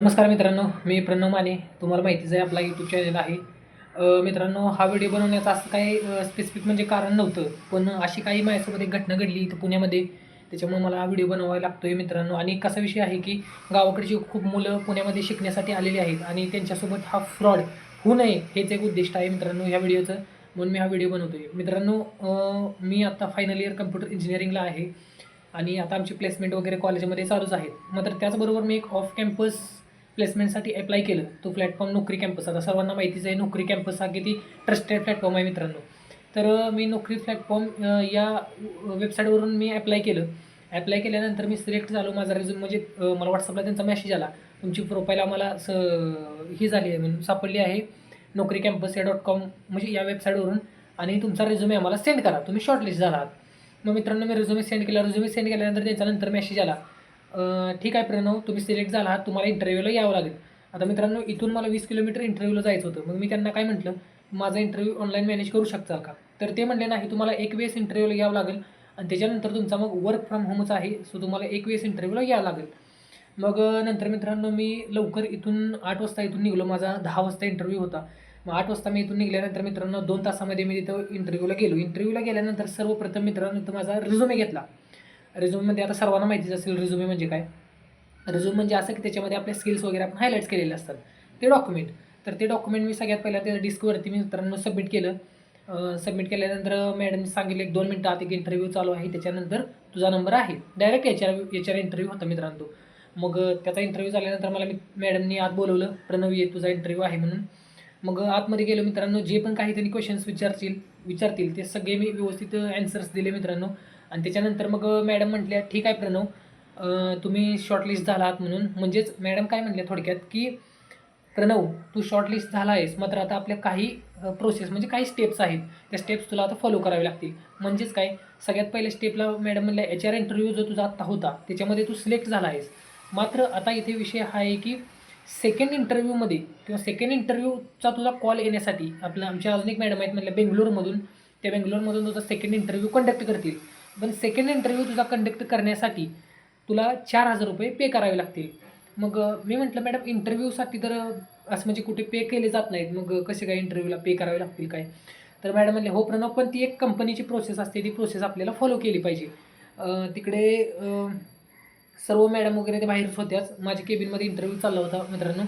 नमस्कार मित्रांनो, मी प्रणव माने. तुम्हाला माहितीच आहे आपला यूट्यूब चॅनल आहे. मित्रांनो, हा व्हिडिओ बनवण्याचं असं काही स्पेसिफिक म्हणजे कारण नव्हतं. पण अशी काही माझ्यासोबत एक घटना घडली इथं पुण्यामध्ये. त्याच्यामुळे मला हा व्हिडिओ बनवावा लागतोय मित्रांनो. आणि कसा विषय आहे की गावाकडची खूप मुलं पुण्यामध्ये शिकण्यासाठी आलेली आहेत आणि त्यांच्यासोबत हा फ्रॉड होऊ नये हेच एक उद्दिष्ट आहे मित्रांनो ह्या व्हिडिओचं. म्हणून मी हा व्हिडिओ बनवतोय. मित्रांनो, मी आता फायनल इयर कम्प्युटर इंजिनिअरिंगला आहे आणि आता आमची प्लेसमेंट वगैरे कॉलेजमध्ये चालूच आहेत. मात्र त्याचबरोबर मी एक ऑफ कॅम्पस प्लेसमेंटसाठी अप्लाय केलं. तो प्लॅटफॉर्म नोकरी कॅम्पस. आता सर्वांना माहितीच आहे नोकरी कॅम्पस हा किती ट्रस्टेड प्लॅटफॉर्म आहे मित्रांनो. तर मी नोकरी प्लॅटफॉर्म या वेबसाईटवरून मी अप्लाय केलं. अप्लाय केल्यानंतर मी सिलेक्ट झालो. माझा रिझ्यूम म्हणजे मला व्हॉट्सअपला त्यांचा मेसेज आला, तुमची प्रोफाईल आम्हाला ही झाली आहे म्हणून सापडली आहे नोकरी कॅम्पस या .com म्हणजे या वेबसाईटवरून, आणि तुमचा रिझ्युमे आम्हाला सेंड करा, तुम्ही शॉर्टलिस्ट झाला आहात. मग मित्रांनो, मी रिझ्युमे सेंड केला. रिझ्युमे सेंड केल्यानंतर त्याच्यानंतर मेसेज आला, ठीक आहे प्रणव, तुम्ही सिलेक्ट झाला आहात, तुम्हाला इंटरव्ह्यूला यावं लागेल. आता मित्रांनो, इथून मला 20 किलोमीटर इंटरव्ह्यूला जायचं होतं. मग मी त्यांना काय म्हटलं, माझा इंटरव्ह्यू ऑनलाईन मॅनेज करू शकताल का? तर ते म्हणले, नाही, तुम्हाला एक वेळेस इंटरव्ह्यूला यावं लागेल आणि त्याच्यानंतर तुमचा मग वर्क फ्रॉम होमच आहे, सो तुम्हाला एक वेळेस इंटरव्ह्यूला यावं लागेल. मग नंतर मित्रांनो, मी लवकर इथून 8 वाजता इथून निघलो. माझा 10 वाजता इंटरव्ह्यू होता. मग 8 वाजता मी इथून निघाल्यानंतर मित्रांनो 2 तासामध्ये मी तिथं इंटरव्ह्यूला गेलो. इंटरव्ह्यूला गेल्यानंतर सर्वप्रथम मित्रांनो इथं माझा रिझ्युमे घेतला. रिझ्यूममध्ये आता सर्वांना माहितीच असेल रिझ्यूमे म्हणजे काय. रिझ्यूम म्हणजे असं की त्याच्यामध्ये आपले स्किल्स वगैरे आपण हायलाईट्स केलेले असतात, ते डॉक्युमेंट. तर ते डॉक्युमेंट मी सगळ्यात पहिला त्या डिस्कवरती मी मित्रांनो सबमिट केलं. सबमिट केल्यानंतर मॅडमनी सांगितलं 1-2 मिनटं आत एक इंटरव्ह्यू चालू आहे, त्याच्यानंतर तुझा नंबर आहे. डायरेक्ट एच आर इंटरव्ह्यू होता मित्रांनो तो. मग त्याचा इंटरव्ह्यू झाल्यानंतर मला मॅडमनी आत बोलवलं, प्रणव ये, तुझा इंटरव्ह्यू आहे म्हणून. मग आतमध्ये गेलो मित्रांनो. जे पण काही त्यांनी क्वेश्चन्स विचारतील ते सगळे मी व्यवस्थित ॲन्सर्स दिले मित्रांनो. आणि त्याच्यानंतर मग मॅडम म्हटल्या, ठीक आहे प्रणव, तुम्ही शॉर्टलिस्ट झाला आहात म्हणून. म्हणजेच मॅडम काय म्हटल्या थोडक्यात, की प्रणव, तू शॉर्टलिस्ट झाला आहेस, मात्र आता आपल्या काही प्रोसेस म्हणजे काही स्टेप्स आहेत, त्या स्टेप्स तुला आता फॉलो करावे लागतील. म्हणजेच काय, सगळ्यात पहिल्या स्टेपला मॅडम म्हणल्या, HR इंटरव्ह्यू जो तुझा आत्ता होता त्याच्यामध्ये तू सिलेक्ट झाला आहेस. मात्र आता इथे विषय हा आहे की सेकंड इंटरव्ह्यूमध्ये किंवा सेकंड इंटरव्ह्यूचा तुझा कॉल येण्यासाठी आमच्या अजून एक मॅडम आहेत म्हटलं बेंगलोरमधून, त्या बेंगलोरमधून तुझा सेकंड इंटरव्ह्यू कंडक्ट करतील. पण सेकंड इंटरव्ह्यू तुझा कंडक्ट करण्यासाठी तुला 4,000 रुपये पे करावे लागतील. मग मी म्हटलं, मॅडम इंटरव्ह्यूसाठी तर असं म्हणजे कुठे पे केले जात नाहीत, मग कसे काय इंटरव्ह्यूला पे करावे लागतील काय? तर मॅडम म्हणले, हो प्रणव, पण ती एक कंपनीची प्रोसेस असते, ती प्रोसेस आपल्याला फॉलो केली पाहिजे. तिकडे सर्व मॅडम वगैरे ते बाहेरच होत्याच. माझ्या केबिनमध्ये इंटरव्ह्यू चालला होता मित्रांनो.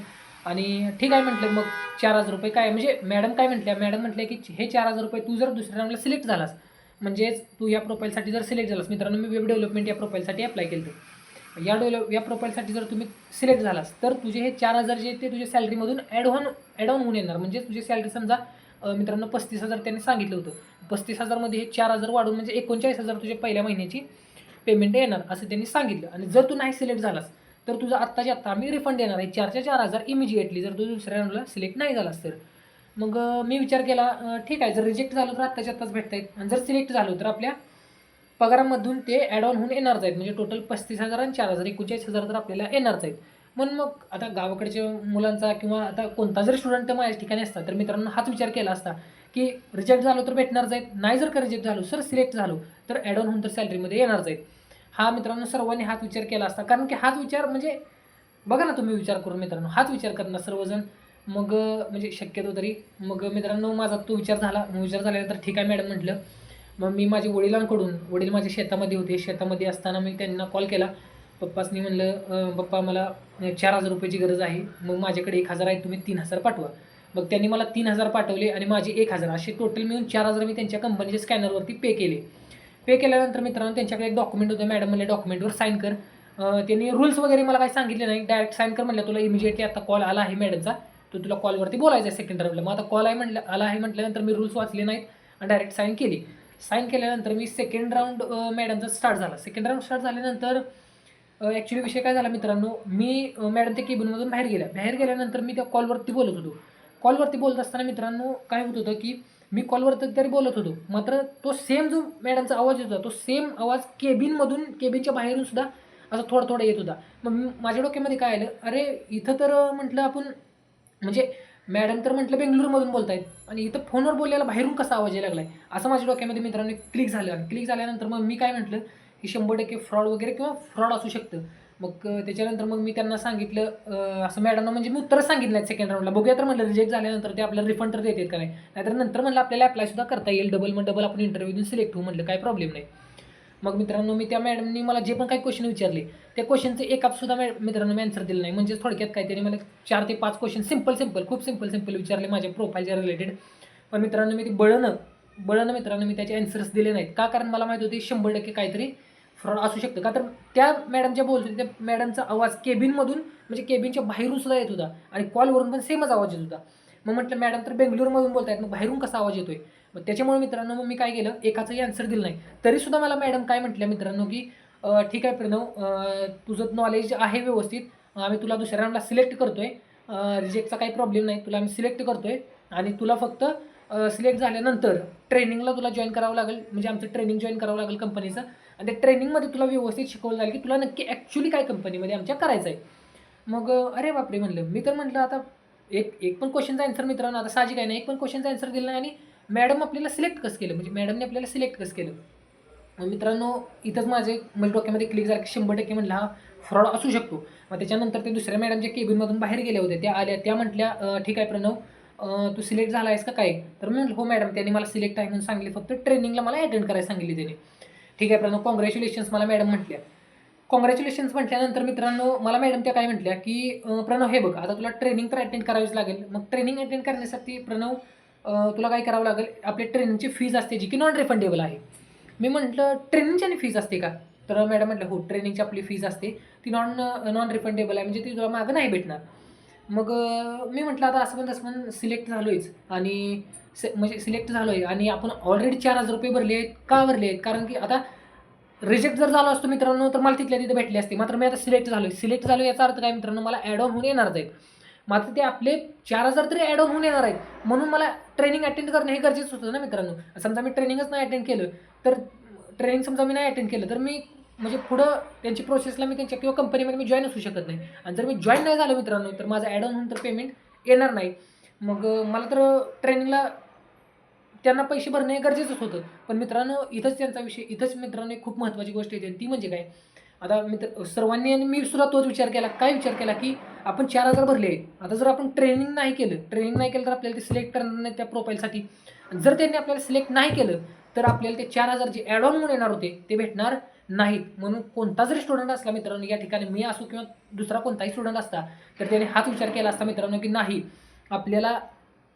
आणि ठीक आहे म्हटलं, मग 4,000 रुपये काय म्हणजे मॅडम काय म्हटल्या, मॅडम म्हटल्या की हे 4,000 रुपये तू जर दुसऱ्या राऊंडला सिलेक्ट झालास, म्हणजेच तू या प्रोफाईलसाठी जर सिलेक्ट झालास. मित्रांनो, मी वेब डेव्हलपमेंट या प्रोफाईलसाठी अप्लाय केलं होतं. या प्रोफाईलसाठी जर तुम्ही सिलेक्ट झालास तर तुझे हे 4,000 जे ते तुझ्या सॅलरीमधून ॲड ऑन होऊन येणार. म्हणजे तुझी सॅलरी समजा मित्रांनो 35,000 त्यांनी सांगितलं होतं. 35,000मध्ये हे 4,000 वाढून म्हणजे 39,000 तुझ्या पहिल्या महिन्याची पेमेंट येणार असं त्यांनी सांगितलं. आणि जर तू नाही सिलेक्ट झालास तर तुझं आत्ताच्या आत्ता आम्ही रिफंड देणार आहे 4च्या 4,000 इमिजिएटली, जर तू दुसऱ्या राऊंडला सिलेक्ट नाही झालास तर. मग मी विचार केला, ठीक आहे, जर रिजेक्ट झालं तर आत्ताच्या आत्ताच भेटत आहेत, आणि जर सिलेक्ट झालो तर आपल्या पगारामधून ते ॲड ऑन होऊन येणारच आहेत. म्हणजे टोटल 35,000 आणि 4,000 39,000 तर आपल्याला येणारच आहेत. म्हणून मग आता गावाकडच्या मुलांचा किंवा आता कोणता जरी स्टुडंट माझ्या ठिकाणी असता तर मित्रांनो हाच विचार केला असता की रिजेक्ट झालो तर भेटणारच आहेत, नाही जर का रिजेक्ट झालो सर सिलेक्ट झालो तर ॲड ऑन होऊन तर सॅलरीमध्ये येणारच आहेत. हा मित्रांनो सर्वांनी हाच विचार केला असता, कारण की हाच विचार म्हणजे बघा ना तुम्ही विचार करून मित्रांनो, हाच विचार करणार सर्वजण. मग म्हणजे शक्यतो तरी. मग मित्रांनो माझा तो विचार झाला. विचार झाल्यानंतर ठीक आहे मॅडम म्हटलं. मग मी माझ्या वडील माझ्या शेतामध्ये होते. शेतामध्ये असताना मी त्यांना कॉल केला. पप्पासनी म्हणलं, पप्पा मला 4,000 रुपयाची गरज आहे. मग माझ्याकडे 1,000 आहे, तुम्ही 3,000 पाठवा. मग त्यांनी मला 3,000 पाठवले आणि माझे 1,000 असे टोटल मिळून 4,000 मी त्यांच्या कंपनीच्या स्कॅनरवरती पे केले. पे केल्यानंतर मित्रांनो त्यांच्याकडे एक डॉक्युमेंट होतं. मॅडम म्हणले डॉक्युमेंटवर साईन कर. त्यांनी रूल्स वगैरे मला काही सांगितले नाही. डायरेक्ट साईन कर म्हणलं, तुला इमिजिएटली आता कॉल आला आहे मॅडमचा, तर तुला कॉलवरती बोलायचं आहे सेकंड राऊंडला. मग आता कॉल आहे म्हटलं, आला आहे म्हटल्यानंतर मी रूल्स वाचले नाहीत आणि डायरेक्ट साईन केली. साईन केल्यानंतर मी सेकंड राऊंड मॅडमचा स्टार्ट झाला. सेकंड राऊंड स्टार्ट झाल्यानंतर ॲक्च्युली विषय काय झाला मित्रांनो, मी मॅडम त्या केबिनमधून बाहेर गेल्यानंतर मी त्या कॉलवरती बोलत होतो. कॉलवरती बोलत असताना मित्रांनो काय होत होतं की मी कॉलवरती तरी बोलत होतो, मात्र तो सेम जो मॅडमचा आवाज येत होता तो सेम आवाज केबिनच्या बाहेरून सुद्धा असं थोडा थोडा येत होता. मग माझ्या डोक्यामध्ये काय आलं, अरे इथं तर म्हटलं आपण म्हणजे मॅडम तर म्हटलं बेंगलुरूमधून बोलतायत आणि इथं फोनवर बोलायला बाहेरून कसा आवाज यायला लागला आहे, असं माझ्या डोक्यामध्ये मित्रांनो क्लिक झालं. आणि क्लिक झाल्यानंतर मग मी काय म्हटलं की 100% फ्रॉड वगैरे किंवा फ्रॉड असू शकतं. मग त्याच्यानंतर मग मी त्यांना सांगितलं असं मॅडमना म्हणजे मी उत्तरच सांगितलं नाही सेकंड राऊंडला. बघूया तर म्हणलं रिजेक्ट झाल्यानंतर ते आपल्याला रिफंड तर देतात का नाही, नाहीतर नंतर म्हणलं आपल्याला अप्लायसुद्धा करता येईल, डबल आपण इंटरव्ह्यूतून सिलेक्ट होऊ म्हणलं, काय प्रॉब्लेम नाही. मग मित्रांनो मी त्या मॅडमनी मला जे पण काही क्वेश्चन विचारले त्या क्वेश्चनचे एकाचसुद्धा मित्रांनो मी आन्सर दिलं नाही. म्हणजे थोडक्यात काय त्यांनी मला 4 ते 5 क्वेश्चन खूप सिंपल विचारले माझ्या प्रोफाईलच्या रिलेटेड. पण मित्रांनो मी ते बळनं मित्रांनो मी त्याचे आन्सर्स दिले नाहीत. का? कारण मला माहीत होती 100% काहीतरी फ्रॉड असू शकतं. का तर त्या मॅडम ज्या बोलत होत्या त्या मॅडमचा आवाज केबिनमधून म्हणजे केबिनच्या बाहेरून सुद्धा येत होता आणि कॉलवरून पण सेमच आवाज येत होता. मग म्हटलं मॅडम तर बेंगलोरमधून बोलत आहेत, मग बाहेरून कसा आवाज येतोय? मग त्याच्यामुळे मित्रांनो मग मी काय केलं, एकाचंही आन्सर दिलं नाही. तरीसुद्धा मला मॅडम काय म्हटल्या मित्रांनो की ठीक आहे प्रणव, तुझं नॉलेज आहे व्यवस्थित, आम्ही तुला दुसऱ्या राऊंडला सिलेक्ट करतोय, रिजेक्टचा काही प्रॉब्लेम नाही, तुला आम्ही सिलेक्ट करतोय आणि तुला फक्त सिलेक्ट झाल्यानंतर ट्रेनिंगला तुला जॉईन करावं लागेल, म्हणजे आमचं ट्रेनिंग जॉईन करावं लागेल कंपनीचं, आणि त्या ट्रेनिंगमध्ये तुला व्यवस्थित शिकवलं जाईल की तुला नक्की ॲक्च्युली काय कंपनीमध्ये आमच्या करायचं आहे. मग अरे बापरे म्हणलं. मी तर म्हटलं आता एक पण क्वेश्चनचा आन्सर मित्रांनो आता साहजिक आहे ना, एक पण क्वेश्चनचा आन्सर दिला नाही आणि मॅडम आपल्याला सिलेक्ट कसं केलं, म्हणजे मॅडमने आपल्याला सिलेक्ट कसं केलं. मग मित्रांनो इथंच माझे म्हणजे डोक्यामध्ये क्लिक झालं की 100% म्हणलं हा फ्रॉड असू शकतो. मग त्याच्यानंतर ते दुसऱ्या मॅडम ज्या केबिनमधून बाहेर गेल्या होत्या त्या आल्या, त्या म्हटल्या ठीक आहे प्रणव, तू सिलेक्ट झाला आहेस का काय? तर मी म्हटलं हो मॅडम, त्यांनी मला सिलेक्ट आहे म्हणून सांगितले, फक्त ट्रेनिंगला मला अटेंड करायला सांगितली त्यांनी. ठीक आहे प्रणव, कॉंग्रॅच्युलेशन्स मला मॅडम म्हटल्या. कॉंग्रॅच्युलेशन्स म्हटल्यानंतर मित्रांनो मला मॅडम त्या काय म्हटल्या की प्रणव हे बघ आता तुला ट्रेनिंग तर अटेंड करावीच लागेल. मग ट्रेनिंग अटेंड करण्यासाठी प्रणव तुला काय करावं लागेल, आपल्या ट्रेनिंगची फीज असते जी की नॉन रिफंडेबल आहे. मी म्हटलं ट्रेनिंगची आणि फीज असते का? तर मॅडम म्हटलं हो ट्रेनिंगची आपली फीज असते, ती नॉन रिफंडेबल आहे, म्हणजे ती तुला मागं नाही भेटणार. मग मी म्हटलं आता असं पण तसं पण सिलेक्ट झालो आहेच आणि म्हणजे सिलेक्ट झालो आहे आणि आपण ऑलरेडी 4,000 रुपये भरले आहेत. का भरले आहेत? कारण की आता रिजेक्ट जर झालो असतो मित्रांनो तर मला तिथल्या तिथे भेटले असते. मात्र मी आता सिलेक्ट झालो याचा अर्थ काय मित्रांनो, मला ॲड ऑन होऊन येणारच आहेत. मात्र ते आपले 4,000 तरी ॲड ऑन होऊन येणार आहेत, म्हणून मला ट्रेनिंग अटेंड करणं हे गरजेचं होतं ना मित्रांनो. समजा मी ट्रेनिंगच नाही अटेंड केलं तर ट्रेनिंग समजा मी नाही अटेंड केलं तर मी म्हणजे पुढं त्यांची प्रोसेसला मी त्यांच्या किंवा कंपनीमध्ये मी जॉईन असू शकत नाही. आणि जर मी जॉईन नाही झालो मित्रांनो तर माझं ॲड ऑन होऊन तर पेमेंट येणार नाही. मग मला तर ट्रेनिंगला त्यांना पैसे भरणे हे गरजेचंच होतं. पण मित्रांनो इथंच त्यांचा विषय, इथंच मित्रांनो एक खूप महत्त्वाची गोष्ट येते ती म्हणजे काय, आता सर्वांनी आणि मी सुद्धा तोच विचार केला. काय विचार केला की आपण 4,000 भरले आहेत. आता जर आपण ट्रेनिंग नाही केलं तर आपल्याला ते सिलेक्ट करणार नाही त्या प्रोफाईलसाठी. जर त्यांनी आपल्याला सिलेक्ट नाही केलं तर आपल्याला ते 4,000 जे ॲड ऑन म्हणून येणार होते ते भेटणार नाहीत. म्हणून कोणता जरी स्टुडंट असला मित्रांनो या ठिकाणी, मी असो किंवा दुसरा कोणताही स्टुडंट असता, तर त्याने हाच विचार केला असता मित्रांनो की नाही आपल्याला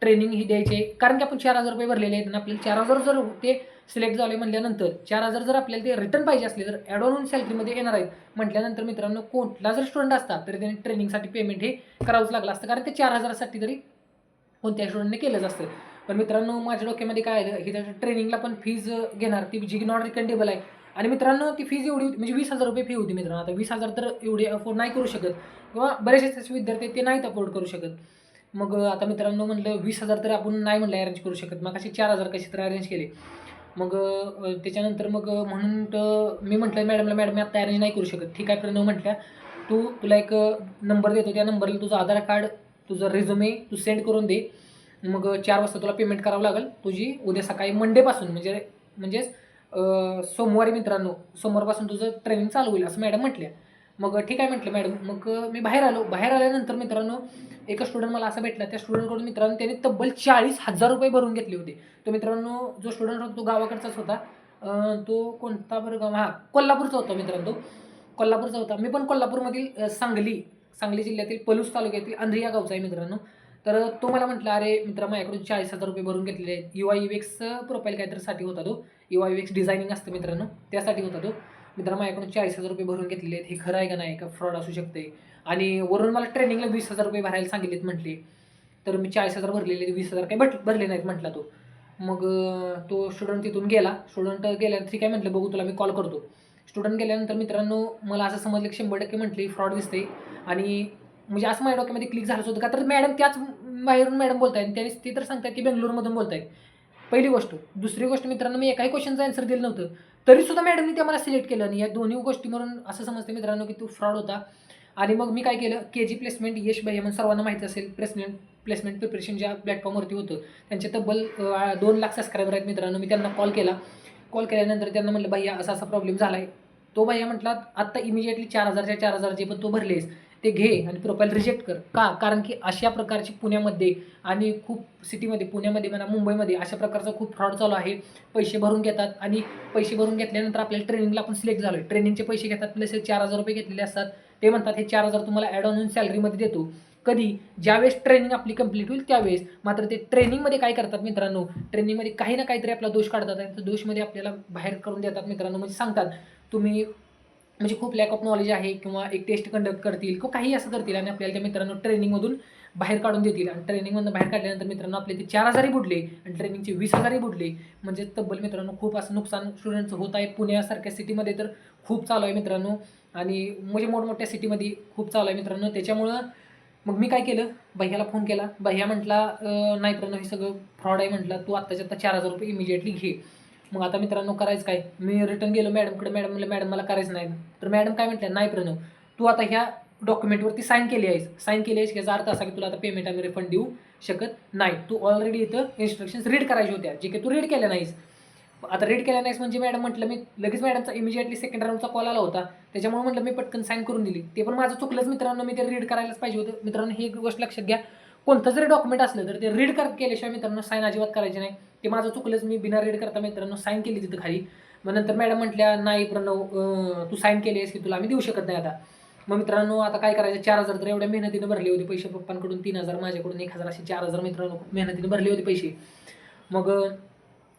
ट्रेनिंग ही द्यायची आहे. कारण की आपण 4,000 रुपये भरलेले आहेत आणि आपल्याला 4,000 जर ते सिलेक्ट झाले म्हटल्यानंतर 4,000 जर आपल्याला ते रिटर्न पाहिजे असले तर ॲड ऑन सॅलरीमध्ये येणार आहेत म्हटल्यानंतर मित्रांनो कुठला जर स्टुडंट असता तरी त्याने ट्रेनिंगसाठी पेमेंट हे करावंच लागलं असतं. कारण ते 4,000साठी तरी कोणत्या स्टुडंटने केलंच असतं. पण मित्रांनो माझ्या डोक्यामध्ये काय आलं की त्याच्या ट्रेनिंगला पण फीज घेणार ती जी नॉन रिफंडेबल आहे. आणि मित्रांनो ती फीज एवढी म्हणजे 20,000 रुपये फी होती मित्रांनो. आता 20,000 तर एवढी अफोर्ड नाही करू शकत किंवा बरेचसे असे विद्यार्थी ते नाहीत अफोर्ड करू शकत. मग आता मित्रांनो म्हणलं 20,000 तर आपण नाही म्हणलं अरेंज करू शकत, मग असे 4,000 कसे तर अरेंज केले. मग त्याच्यानंतर मग म्हणून तर मी म्हटलं मॅडमला, मॅडम मी आता अरेंज नाही करू शकत. ठीक आहे प्रणव म्हटल्या, तुला एक नंबर देतो, त्या नंबरला तुझं आधार कार्ड तुझं रिझ्युमे तू सेंड करून दे. मग 4 वाजता तुला पेमेंट करावं लागेल तुझी उद्या सकाळी मंडेपासून म्हणजेच सोमवारी मित्रांनो, सोमवारपासून तुझं ट्रेनिंग चालू होईल असं मॅडम म्हटल्या. मग ठीक आहे म्हटलं मॅडम. मग मी बाहेर आल्यानंतर मित्रांनो एका स्टुडंट मला असा भेटला, त्या स्टुडंटकडून मित्रांनो त्याने तब्बल 40,000 रुपये भरून घेतले होते. तो मित्रांनो जो स्टुडंट होता तो गावाकडचाच होता. तो कोणता बरं गाव, हां कोल्हापूरचा होता मित्रांनो. तो कोल्हापूरचा होता. मी पण कोल्हापूरमधील सांगली जिल्ह्यातील पलूस तालुक्यातील अंधरी या गावचा आहे मित्रांनो. तर तो मला म्हटला, अरे मित्रा माझ्याकडून 40,000 रुपये भरून घेतलेले आहेत. UI/UX प्रोफाईल काहीतरी होता तो. UI/UX डिझायनिंग असतं मित्रांनो, त्यासाठी होता तो. मित्रा माझ्याकडून 40,000 रुपये भरून घेतलेले आहेत. हे खरं आहे का नाही, का फ्रॉड असू शकते? आणि वरून मला ट्रेनिंगला 20,000 रुपये भरायला सांगितलेत म्हटले. तर मी 40,000 भरलेले, 20,000 काही भरले नाहीत म्हटला तो. मग तो स्टुडंट तिथून गेला. गेल्यानंतर ठीक आहे म्हटलं बघू तुला मी कॉल करतो. स्टुडंट गेल्यानंतर मित्रांनो मला असं समजलं की 100% म्हटली फ्रॉड दिसते. आणि म्हणजे असं माझ्या डोक्यामध्ये क्लिक झालंच होतं, का तर मॅडम त्याच बाहेरून मॅडम बोलत आहेत आणि ते तर सांगतात की बेंगलोरमधून बोलत आहेत. पहिली गोष्ट. दुसरी गोष्ट मित्रांनो, मी एकाही क्वेश्चनचं आन्सर दिलं नव्हतं. तरीसुद्धा मॅडमनी ते मला सिलेक्ट केलं आणि या दोन्ही गोष्टीवरून असं समजते मित्रांनो की तो फ्रॉड होता. आणि मग मी काय केलं, KG प्लेसमेंट यश भैया म्हणून सर्वांना माहिती असेल, प्लेसमेंट प्रिपरेशन ज्या प्लॅटफॉर्मवरती होतं त्यांचे तब्बल 2 लाख सबस्क्रायबर आहेत मित्रांनो. मी त्यांना कॉल केल्यानंतर त्यांना म्हटलं भैया असा प्रॉब्लेम झाला आहे, तो भैया म्हटला आत्ता इमिजिएटली 4,000च्या 4,000 जे पण तू भरलेस ते घे आणि प्रोफाईल रिजेक्ट कर. का? कारण की अशा प्रकारची पुण्यामध्ये आणि खूप सिटीमध्ये, पुण्यामध्ये म्हणा, मुंबईमध्ये अशा प्रकारचा खूप फ्रॉड चालू आहे. पैसे भरून घेतात आणि पैसे भरून घेतल्यानंतर आपल्याला ट्रेनिंगला आपण सिलेक्ट झालो आहे, ट्रेनिंगचे पैसे घेतात, प्लस 4,000 रुपये घेतलेले असतात. ते म्हणतात हे 4,000 तुम्हाला ॲड ऑन सॅलरीमध्ये देतो. कधी? ज्यावेळेस ट्रेनिंग आपली कंप्लीट होईल त्यावेळेस. मात्र ते ट्रेनिंगमध्ये काय करतात मित्रांनो, ट्रेनिंगमध्ये काही ना काहीतरी आपला दोष काढतात आणि त्या दोषमध्ये आपल्याला बाहेर करून देतात मित्रांनो. म्हणजे सांगतात तुम्ही म्हणजे खूप लॅक ऑफ नॉलेज आहे किंवा एक टेस्ट कंडक्ट करतील किंवा काही असं करतील आणि आपल्याला त्या मित्रांनो ट्रेनिंगमधून बाहेर काढून देतील. आणि ट्रेनिंगमधून बाहेर काढल्यानंतर मित्रांनो आपले ते 4,000ही बुडले आणि ट्रेनिंगचे 20,000ही बुडले. म्हणजे तब्बल मित्रांनो खूप असं नुकसान स्टुडंटचं होत आहे. पुण्यासारख्या सिटीमध्ये तर खूप चालू आहे मित्रांनो आणि म्हणजे मोठमोठ्या सिटीमध्ये खूप चालू आहे मित्रांनो. त्याच्यामुळं मग मी काय केलं, भैयाला फोन केला. भैया म्हटला नाही प्रणव हे सगळं फ्रॉड आहे म्हटला, तू आत्ताच्या आत्ता 4,000 रुपये इमिजिएटली घे. मग आता मित्रांनो करायचं काय, मी रिटर्न गेलो मॅडमकडे. मॅडम म्हणलं मॅडम मला करायचं नाही. तर मॅडम काय म्हटल्या, नाही प्रणव तू आता ह्या डॉक्युमेंटवरती साईन केली आहेस याचा अर्थ असा की तुला आता पेमेंट आम्ही रिफंड देऊ शकत नाही. तू ऑलरेडी इथं इन्स्ट्रक्शन्स रीड करायच्या होत्या, जे की तू रीड केल्या नाहीस. आता रीड केल्या नाहीस म्हणजे मॅडम म्हटलं, मी लगेच मॅडमचा इमिजिएटली सेकंड राऊंडचा कॉल आला होता, त्याच्यामुळे म्हटलं मी पटकन साईन करून दिली. ते पण माझं चुकलंच मित्रांनो, मी ते रीड करायलाच पाहिजे होतं. मित्रांनो ही गोष्ट लक्षात घ्या, कोणतं जरी डॉक्युमेंट असलं तर ते रीड केल्याशिवाय मित्रांनो साईन अजिबात करायची नाही. ते माझं चुकलंच, मी बिना रीड करता मित्रांनो साईन केली तिथं खाली. मग नंतर मॅडम म्हटल्या नाही प्रणव तू साईन केली आहेस की तुला आम्ही देऊ शकत नाही आता. मग मित्रांनो आता काय करायचं, 4,000 तर एवढ्या मेहनतीने भरले होते पैसे, पप्पांकडून 3,000 माझ्याकडून 1,000 असे 4,000 मित्रांनो खूप मेहनतीने भरले होते पैसे. मग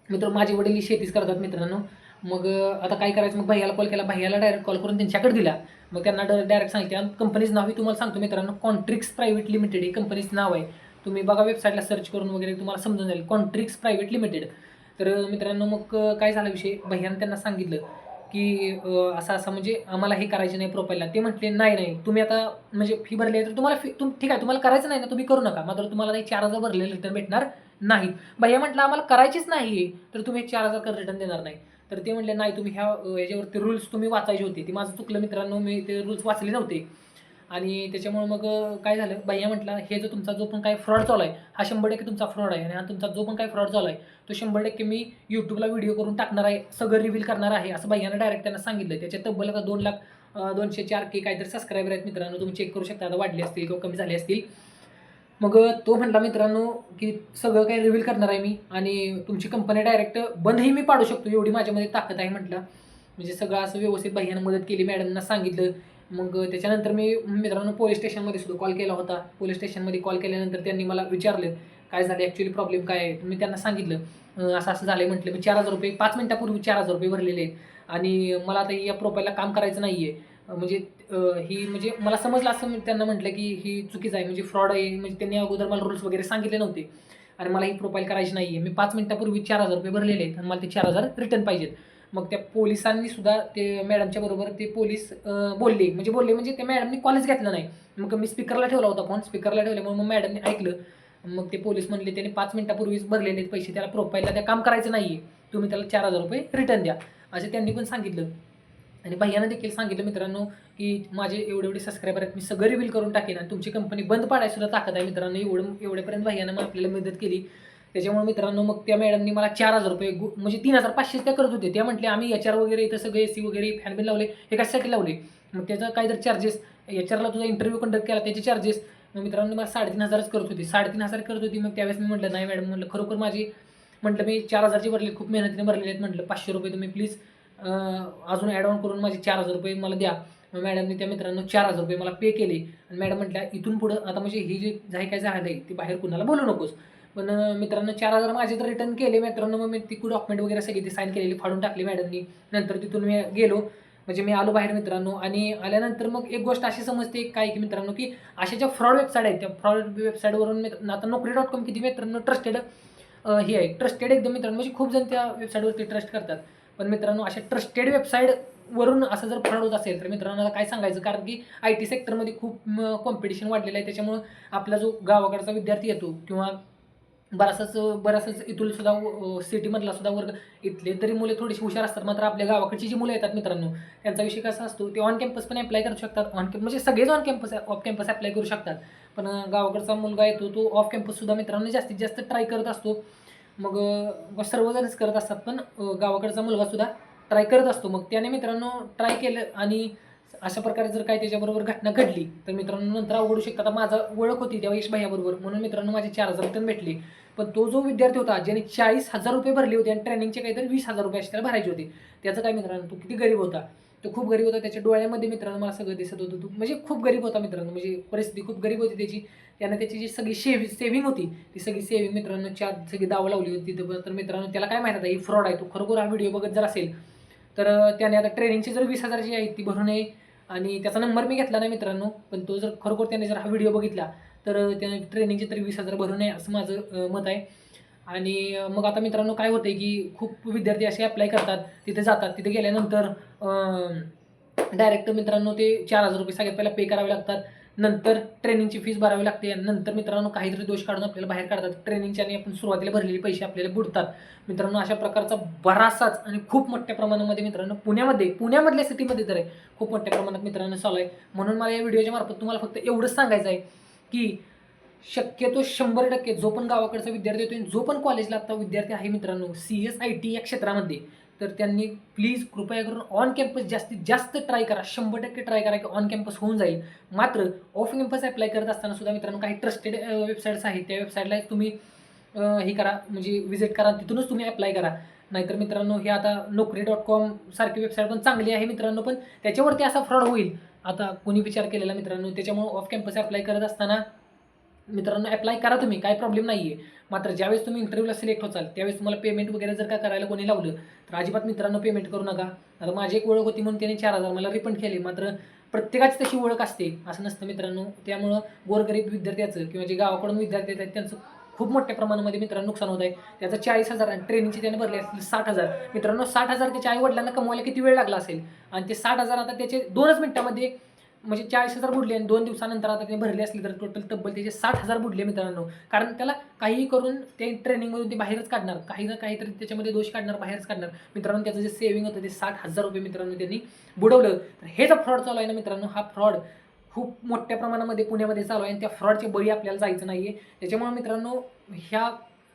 मित्र माझे वडील शेतीच करतात मित्रांनो. मग आता काय करायचं, मग भैयाला कॉल केला. भैयाला डायरेक्ट कॉल करून त्यांच्याकडे दिला. मग त्यांना डायरेक्ट सांगितलं. आणि कंपनीचं नाव तुम्हाला सांगतो मित्रांनो, कॉन्ट्रिक्स प्रायव्हेट लिमिटेड हे कंपनीचं नाव आहे. तुम्ही बघा वेबसाईटला सर्च करून वगैरे तुम्हाला समजून जाईल, कॉन्ट्रिक्स प्रायव्हेट लिमिटेड. तर मित्रांनो मग काय झाला विषय, भैयानं त्यांना सांगितलं की असं असं म्हणजे आम्हाला हे करायचं नाही प्रोफाईलला. ते म्हटले नाही नाही तुम्ही आता म्हणजे फी भरली आहे तर तुम्हाला ठीक आहे तुम्हाला करायचं नाही ना तुम्ही करू नका, मात्र तुम्हाला नाही 4,000 भरलेले रिटर्न भेटणार नाहीत. भैया म्हटलं आम्हाला करायचीच नाही तर तुम्ही 4,000 कर रिटर्न देणार नाही. तर ते म्हटले नाही तुम्ही ह्याच्यावरती रूल्स तुम्ही वाचायचे होते. ते माझं चुकलं मित्रांनो, मी ते रूल्स वाचले नव्हते. आणि त्याच्यामुळे मग काय झालं, भैया म्हटला हे जो तुमचा जो पण काही फ्रॉड चालू आहे हा 100% तुमचा फ्रॉड आहे. आणि हा तुमचा जो पण काही फ्रॉड चालू आहे तो 100% मी यूट्यूबला व्हिडिओ करून टाकणार आहे, सगळं रिव्हील करणार आहे असं भैयानं डायरेक्ट त्यांना सांगितलं. त्याच्या तब्बल आता 2,02,04K काहीतरी सबस्क्रायबर आहेत मित्रांनो, तुम्ही चेक करू शकता आता वाढले असतील किंवा कमी झाले असतील. मग तो म्हटला मित्रांनो की सगळं काही रिव्हील करणार आहे मी आणि तुमची कंपनी डायरेक्ट बंदही मी पाडू शकतो, एवढी माझ्यामध्ये ताकद आहे म्हटलं. म्हणजे सगळं असं व्यवस्थित भैयानं मदत केली, मॅडमना सांगितलं. मग त्याच्यानंतर मी मित्रांनो पोलीस स्टेशनमध्ये सुद्धा कॉल केला होता. पोलीस स्टेशनमध्ये कॉल केल्यानंतर त्यांनी मला विचारलं काय झालं ॲक्च्युली प्रॉब्लेम काय आहे. मी त्यांना सांगितलं असं असं झालं आहे म्हटलं, मी 4,000 रुपये 5 मिनिटापूर्वी 4,000 रुपये भरलेले आहेत आणि मला आता या प्रोफाईलला काम करायचं नाही आहे. म्हणजे ही म्हणजे मला समजलं असं मी त्यांना म्हटलं की ही चुकीचं आहे म्हणजे फ्रॉड आहे. म्हणजे त्यांनी अगोदर मला रूल्स वगैरे सांगितले नव्हते आणि मला ही प्रोफाईल करायची नाही आहे. मी 5 मिनिटापूर्वी 4,000 रुपये भरलेले आहेत आणि मला ते 4,000 रिटर्न पाहिजेत. मग त्या पोलिसांनी सुद्धा ते मॅडमच्या बरोबर ते पोलीस बोलले म्हणजे त्या मॅडमनी कॉलेज घेतलं नाही. मग मी स्पीकरला ठेवला होता फोन, स्पीकरला ठेवल्यामुळे मग मॅडमने ऐकलं. मग ते पोलीस म्हणले त्याने 5 मिनिटापूर्वीच भरलेले आहेत पैसे, त्याला प्रोफाईलला त्या काम करायचं नाही आहे, तुम्ही त्याला 4,000 रुपये रिटर्न द्या असं त्यांनी पण सांगितलं. आणि भैयानं देखील सांगितलं मित्रांनो की माझे एवढे सबस्क्रायबर आहेत, मी सगळं रिव्हील करून टाकेन आणि तुमची कंपनी बंद पाडायला सुद्धा ताकद आहे मित्रांनो. एवढ्यापर्यंत भैयानं मग आपल्याला मदत केली. त्याच्यामुळे मित्रांनो मग त्या मॅडमनी मला 4,000 रुपये म्हणजे 3,500 त्या करत होते. त्या म्हटले आम्ही HR वगैरे इथं सगळे AC वगैरे फॅन बिन लावले, हे कशासाठी लावले. मग त्याचं काहीतरी चार्जेस, HRला तुझा इंटरव्ह्यू कंडक्ट केला त्याचे चार्जेस. मग मित्रांनो मला 3,500च करत होती, 3,500 करत होती. मग त्यावेळेस मी म्हटलं नाही मॅडम, म्हटलं खरोखर माझी म्हटलं मी 4,000चे भरले, खूप मेहनतीने भरलेले आहेत म्हटलं, 500 रुपये तुम्ही प्लीज अजून ॲड ऑन करून माझे 4,000 रुपये मला द्या. मग मॅडमने त्या मित्रांनो 4,000 रुपये मला पे केले. आणि मॅडम म्हटल्या इथून पुढं आता म्हणजे ही जी काय झालं आहे ती बाहेर कुणाला बोलू नकोस. पण मित्रांनो 4,000 माझे तर रिटर्न केले मित्रांनो. मग मी ती डॉक्युमेंट वगैरे सगळी ती साईन केलेली फाडून टाकली मॅडमनी. नंतर तिथून मी गेलो म्हणजे मी आलो बाहेर मित्रांनो. आणि आल्यानंतर मग एक गोष्ट अशी समजते काय की मित्रांनो की अशा ज्या फ्रॉड वेबसाईट आहेत त्या फ्रॉड वेबसाईटवरून आता Naukri.com किती मित्रांनो ट्रस्टेड हे आहे, ट्रस्टेड एकदम मित्रांनो. म्हणजे खूप जण त्या वेबसाईटवरती ट्रस्ट करतात. पण मित्रांनो अशा ट्रस्टेड वेबसाईटवरून असं जर फ्रॉड होत असेल तर मित्रांनो आता काय सांगायचं, कारण की IT सेक्टरमध्ये खूप कॉम्पिटिशन वाढलेलं आहे. त्याच्यामुळं आपला जो गावाकडचा विद्यार्थी येतो किंवा बराचसाच इथून सुद्धा सिटीमधला सुद्धा वर्ग, इथले तरी मुले थोडीशी हुशार असतात. मात्र आपल्या गावाकडची जी मुलं येतात मित्रांनो त्यांचा विषय कसा असतो, ते ऑन कॅम्पस पण अप्लाय करू शकतात. म्हणजे सगळेच on campus off campus apply करू शकतात. पण गावाकडचा मुलगा येतो तो ऑफ कॅम्पससुद्धा मित्रांनो जास्तीत जास्त ट्राय करत असतो. मग सर्वजणच करत असतात पण गावाकडचा मुलगासुद्धा ट्राय करत असतो. मग त्याने मित्रांनो ट्राय केलं आणि अशा प्रकारे जर काही त्याच्याबरोबर घटना घडली तर मित्रांनो नंतर अवघडू शकतं. आता माझा ओळख होती तेव्हा यश भैयाबरोबर, म्हणून मित्रांनो माझे 4,000 रिटर्न भेटले. पण तो जो विद्यार्थी होता ज्याने 40,000 रुपये भरले होते आणि ट्रेनिंगचे काहीतरी 20,000 रुपये असे त्याला भरायचे होते, त्याचं काय मित्रांनो, तो किती गरीब होता. तो खूप गरीब होता. त्याच्या डोळ्यामध्ये मित्रांनो मला सगळं दिसत होतं. तो म्हणजे खूप गरीब होता मित्रांनो, म्हणजे परिस्थिती खूप गरीब होती त्याची. त्यानं त्याची जी सगळी सेव्हिंग होती ती सगळी सेव्हिंग मित्रांनो सगळी दाव लावली होती तिथं. तर मित्रांनो त्याला काय माहीत आता ही फ्रॉड आहे. तो खरोखर हा व्हिडिओ बघत जर असेल तर त्याने आता ट्रेनिंगची जर 20,000 जी आहे ती भरू नये. आणि त्याचा नंबर मी घेतला नाही मित्रांनो, पण तो जर खरोखर त्याने जर हा व्हिडिओ बघितला तर त्याने ट्रेनिंगचे तरी 20,000 भरू नये असं माझं मत आहे. आणि मग आता मित्रांनो काय होतं की खूप विद्यार्थी असे अप्लाय करतात, तिथे जातात, तिथे गेल्यानंतर डायरेक्ट मित्रांनो ते 4,000 रुपये सगळ्यात पहिला पे करावे लागतात. नंतर ट्रेनिंगची फीस भरावी लागते आणि नंतर मित्रांनो काहीतरी दोष काढून आपल्याला बाहेर काढतात. ट्रेनिंगच्या आणि आपण सुरुवातीला भरलेले पैसे आपल्याला बुडतात. मित्रांनो अशा प्रकारचा बराचसाच आणि खूप मोठ्या प्रमाणामध्ये मित्रांनो पुण्यामधल्या सिटीमध्ये तर आहे, खूप मोठ्या प्रमाणात मित्रांनो चालू आहे. म्हणून मला या व्हिडिओच्या मार्फत तुम्हाला फक्त एवढंच सांगायचं आहे की शक्यतो 100% जो पण गावाकडचा विद्यार्थी येतो, जो पण कॉलेजला आता विद्यार्थी आहे मित्रांनो CSIT या क्षेत्रामध्ये, तर त्यांनी प्लीज कृपया करून ऑन कॅम्पस जास्तीत जास्त ट्राय करा. 100% ट्राय करा की ऑन कॅम्पस होऊन जाईल. मात्र ऑफ कॅम्पस अप्लाय करत असताना सुद्धा मित्रांनो काही ट्रस्टेड वेबसाईट्स आहेत, त्या वेबसाईटला तुम्ही हे करा, म्हणजे व्हिजिट करा, तिथूनच तुम्ही अप्लाय करा. नाहीतर मित्रांनो हे आता Naukri.com सारखी वेबसाईट पण चांगली आहे मित्रांनो, पण त्याच्यावरती असा फ्रॉड होईल आता कोणी विचार केलेला मित्रांनो. त्याच्यामुळे ऑफ कॅम्पस अप्लाय करत असताना मित्रांनो अप्लाय करा तुम्ही, काही प्रॉब्लेम नाही आहे. मात्र ज्यावेळेस तुम्ही इंटरव्ह्यूला सिलेक्ट होताल त्यावेळेस तुम्हाला पेमेंट वगैरे जर का करायला कोणी लावलं तर अजिबात मित्रांनो पेमेंट करू नका. आता माझी एक ओळख होती म्हणून त्याने 4,000 मला रिफंड केले. मात्र प्रत्येकाची तशी ओळख असते असं नसतं मित्रांनो. त्यामुळं गोरगरीब विद्यार्थ्याचं किंवा जे गावाकडून विद्यार्थी येतात त्यांचं खूप मोठ्या प्रमाणामध्ये मित्रांनो नुकसान होत आहे. त्याचं 40,000 आणि ट्रेनिंगचे त्याने भरले असतील 60,000. मित्रांनो 60,000 त्याच्या आईवडिलांना कमवायला किती वेळ लागला असेल, आणि ते 60,000 आता त्याचे 2च मिनिटामध्ये म्हणजे 40,000 बुडले आणि 2 दिवसानंतर आता ते भरले असले तर टोटल तब्बल त्याचे 60,000 बुडले मित्रांनो. कारण त्याला काहीही करून ते ट्रेनिंगमधून ते बाहेरच काढणार, काही ना काहीतरी त्याच्यामध्ये दोष काढणार, बाहेरच काढणार मित्रांनो. त्याचं जे सेव्हिंग होतं ते 60,000 रुपये मित्रांनो त्यांनी बुडवलं. तर हे जो फ्रॉड चालू आहे ना मित्रांनो, हा फ्रॉड खूप मोठ्या प्रमाणामध्ये पुण्यामध्ये चालू आहे आणि त्या फ्रॉडचे बळी आपल्याला जायचं नाही आहे. त्याच्यामुळे मित्रांनो ह्या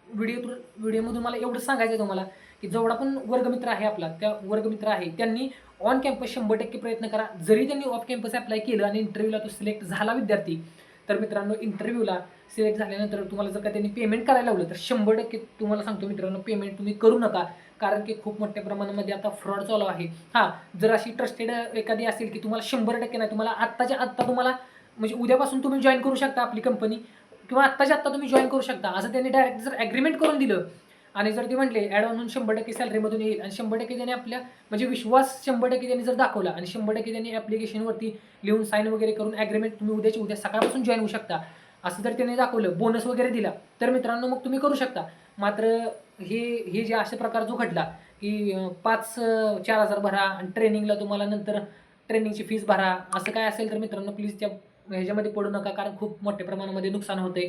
व्हिडिओमधून मला एवढंच सांगायचं आहे तुम्हाला की जेवढा पण वर्गमित्र आहे आपला, त्या वर्गमित्र आहे त्यांनी ऑन कॅम्पस 100% प्रयत्न करा. जरी त्यांनी ऑफ कॅम्पस अप्लाय केलं आणि इंटरव्ह्यूला तो सिलेक्ट झाला विद्यार्थी, तर मित्रांनो इंटरव्ह्यूला सिलेक्ट झाल्यानंतर तुम्हाला जर का त्यांनी पेमेंट करायला लावलं तर 100% तुम्हाला सांगतो मित्रांनो पेमेंट तुम्ही करू नका. कारण की खूप मोठ्या प्रमाणामध्ये आता फ्रॉड चालू आहे. हां, जर अशी ट्रस्टेड एखादी असेल की तुम्हाला 100% नाही, तुम्हाला आत्ताच्या आत्ता तुम्हाला म्हणजे उद्यापासून तुम्ही जॉईन करू शकता आपली कंपनी, किंवा आत्ताच्या आत्ता तुम्ही जॉईन करू शकता असं त्यांनी डायरेक्ट जर ॲग्रीमेंट करून दिलं आणि जर ते म्हटले ॲड ऑन होऊन 100% सॅलरीमधून येईल आणि 100% त्याने आपल्या म्हणजे विश्वास 100% त्यांनी जर दाखवला आणि 100% त्यांनी ॲप्लिकेशनवरती लिहून साईन वगैरे करून ॲग्रीमेंट तुम्ही उद्याची उद्या सकाळपासून जॉईन होऊ शकता असं जर त्यांनी दाखवलं, बोनस वगैरे दिला, तर मित्रांनो मग तुम्ही करू शकता. मात्र हे जे अशा प्रकार जो घडला की 4,000 भरा आणि ट्रेनिंगला तुम्हाला नंतर ट्रेनिंगची फीस भरा, असं काय असेल तर मित्रांनो प्लीज त्या ह्याच्यामध्ये पडू नका, कारण खूप मोठ्या प्रमाणामध्ये नुकसान होते.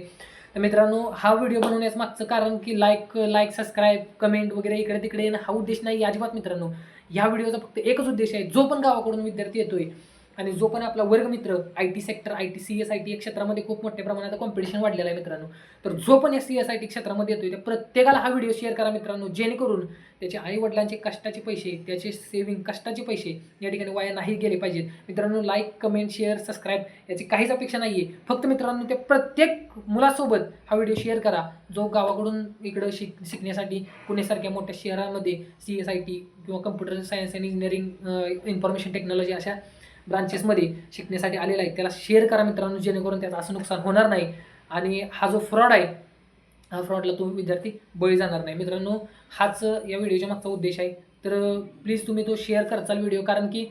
तर मित्रांनो हा व्हिडिओ बनवण्याचं मागचं कारण की लाईक सबस्क्राईब कमेंट वगैरे इकडे तिकडे येणं हा उद्देश नाही अजिबात मित्रांनो. ह्या व्हिडिओचा फक्त एकच उद्देश आहे, जो पण गावाकडून विद्यार्थी येतोय आणि जो पण आपला वर्गमित्र IT सेक्टर CSIT या क्षेत्रामध्ये खूप मोठ्या प्रमाणात कॉम्पिटिशन वाढलेलं आहे मित्रांनो, तर जो पण या CSIT क्षेत्रामध्ये येतोय त्या प्रत्येकाला हा व्हिडिओ शेअर करा मित्रांनो, जेणेकरून त्याच्या आईवडिलांचे कष्टाचे पैसे, त्याचे सेव्हिंग कष्टाचे पैसे या ठिकाणी वाया नाही गेले पाहिजेत. मित्रांनो लाईक कमेंट शेअर सबस्क्राईब याची काहीच अपेक्षा नाही आहे. फक्त मित्रांनो त्या प्रत्येक मुलासोबत हा व्हिडिओ शेअर करा जो गावाकडून इकडं शिकण्यासाठी पुण्यासारख्या मोठ्या शहरामध्ये CSIT किंवा computer science and engineering information technology अशा ब्रांचेसमध्ये शिकण्यासाठी आलेला आहे, त्याला शेअर करा मित्रांनो, जेणेकरून त्याचं असं नुकसान होणार नाही आणि हा जो फ्रॉड आहे हा फ्रॉडला तो विद्यार्थी बळी जाणार नाही. मित्रांनो हाच या व्हिडिओच्या मागचा उद्देश आहे. तर प्लीज तुम्ही तो शेअर करचाल व्हिडिओ, कारण की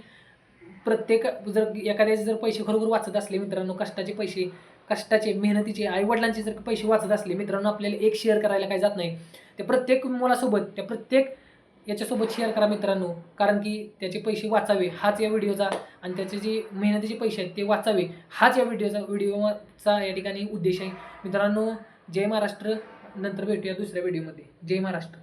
प्रत्येक जर एखाद्याचे जर पैसे खरोखर वाचत असले मित्रांनो, कष्टाचे पैसे, कष्टाचे मेहनतीचे आईवडिलांचे जर पैसे वाचत असले मित्रांनो, आपल्याला एक शेअर करायला काही जात नाही. त्या प्रत्येक मुलासोबत त्या प्रत्येक याच्यासोबत शेअर करा मित्रांनो, कारण की त्याचे पैसे वाचावे हाच या व्हिडिओचा आणि त्याचे जे मेहनतीचे पैसे आहेत ते वाचावे हाच या व्हिडिओचा या ठिकाणी उद्देश आहे. मित्रांनो जय महाराष्ट्र. नंतर भेटूया दुसऱ्या व्हिडिओमध्ये. जय महाराष्ट्र.